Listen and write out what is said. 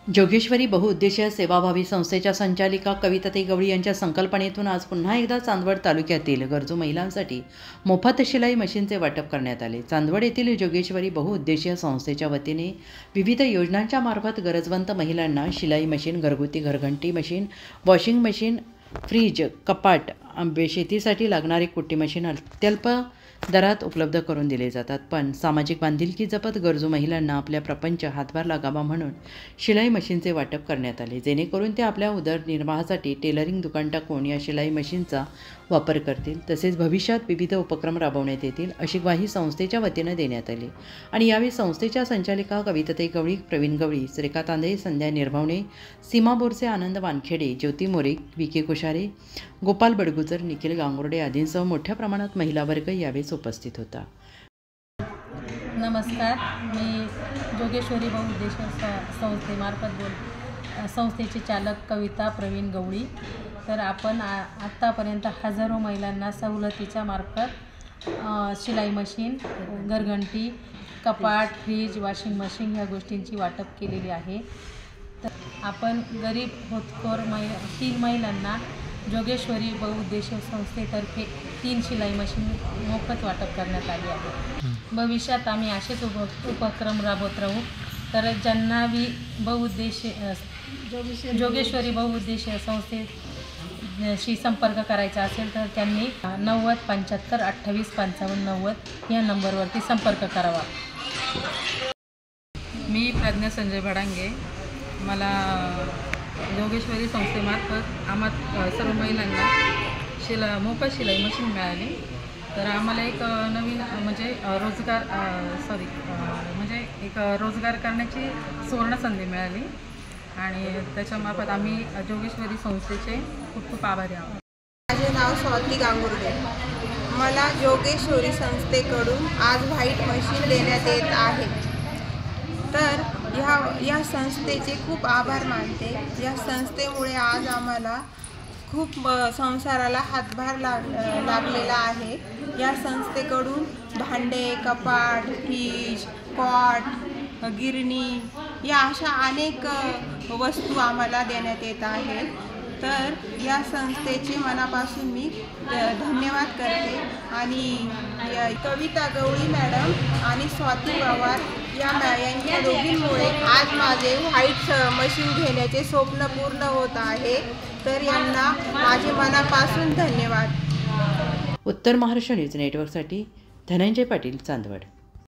जोगेश्वरी बहुउद्देशीय सेवाभावी संस्थेच्या संचालिका कविताताई गवळी यांच्या संकल्पनेतून आज पुन्हा एकदा चांदवड तालुक्यातील गरजू महिलांसाठी मोफत शिलाई मशीनचे वाटप करण्यात आले। चांदवड येथील जोगेश्वरी बहुउद्देशीय संस्थेच्या वतीने विविध योजनांच्या मार्फत गरजवंत महिलांना शिलाई मशीन, घरगुती घरघंटी मशीन, वॉशिंग मशीन, फ्रीज, कपाट, शेतीसाठी लागणारे कुट्टी मशीन अत्यल्प दरात उपलब्ध करून दिले जातात। पण सामाजिक बांधिलकी जपत गरजू महिलांना आपल्या प्रपंच हातभार लागावा म्हणून शिलाई मशीनचे वाटप करण्यात आले, जेणेकरून ते आपल्या उदरनिर्वाहासाठी टेलरिंग दुकान टाकून या शिलाई मशीनचा वापर करतील। तसेच भविष्यात विविध उपक्रम राबवण्यात येतील अशी ग्वाही संस्थेच्या वतीने देण्यात आली। आणि यावेळी संस्थेच्या संचालिका कविताताई गवळी, प्रवीण गवळी, रेखा तांदे, संध्या निर्भावणे, सीमा बोरसे, आनंद वानखेडे, ज्योती मोरे, विके कुशारे, गोपाल बडगुजर, निखिल गांगुर्डे आदींसह मोठ्या प्रमाणात महिला वर्ग यावेळी उपस्थित होता। नमस्कार, मी जोगेश्वरी बहुउद्देशीय संस्थेमार्फत संस्थेचे चालक कविता प्रवीण गवळी। तर आपण आत्तापर्यंत हजारो महिलांना सवलतीच्या मार्फत शिलाई मशीन, घरघंटी, कपाट, फ्रीज, वॉशिंग मशीन ह्या गोष्टींची वाटप केलेली आहे। तर आपण गरीब होतकरू 3 महिलांना जोगेश्वरी बहुउद्देशीय संस्थेतर्फे 3 शिलाई मशीन मोफत वाटप करण्यात आली आहे। भविष्यात आम्ही असेच उपक्रम राबवत राहू। तर ज्यांना जोगेश्वरी बहुउद्देशीय संस्थेशी संपर्क करायचा असेल तर त्यांनी 90 75 28 55 90 या नंबरवरती संपर्क करावा। मी प्रज्ञा संजय भडांगे। मला जोगेश्वरी संस्थेमार्फत आम्हा सर्व महिलांना मोफत शिलाई मशीन मिळाली। तर आम्हाला एक नवीन रोजगार करण्याची सुवर्ण संधी मिळाली आणि त्याच्यामार्फत आम्ही जोगेश्वरी संस्थेचे खूप खूप आभारी आहोत। माझे नाव स्वाती गांगुर्डे। मला जोगेश्वरी संस्थेकडून आज व्हाईट मशीन देण्यात येत आहे। तर या संस्थेचे खूप आभार मानते। या संस्थेमुळे आज आम्हाला खूप संसाराला हातभार लागलेला आहे। या संस्थेकडून भांडे, कपाट, फ्रीज, कॉट, गिरणी या अशा अनेक वस्तू आम्हाला देण्यात येत आहेत। तर या संस्थेचे मनापासून मी धन्यवाद करते। आणि कविता गवळी मॅडम आणि स्वाती पवार यांच्या दोघींमुळे आज माझे व्हाईट मशीन घेण्याचे स्वप्न पूर्ण होत आहे। तर यांना माझे मनापासून धन्यवाद। उत्तर महाराष्ट्र न्यूज नेटवर्कसाठी धनंजय पाटील, चांदवड।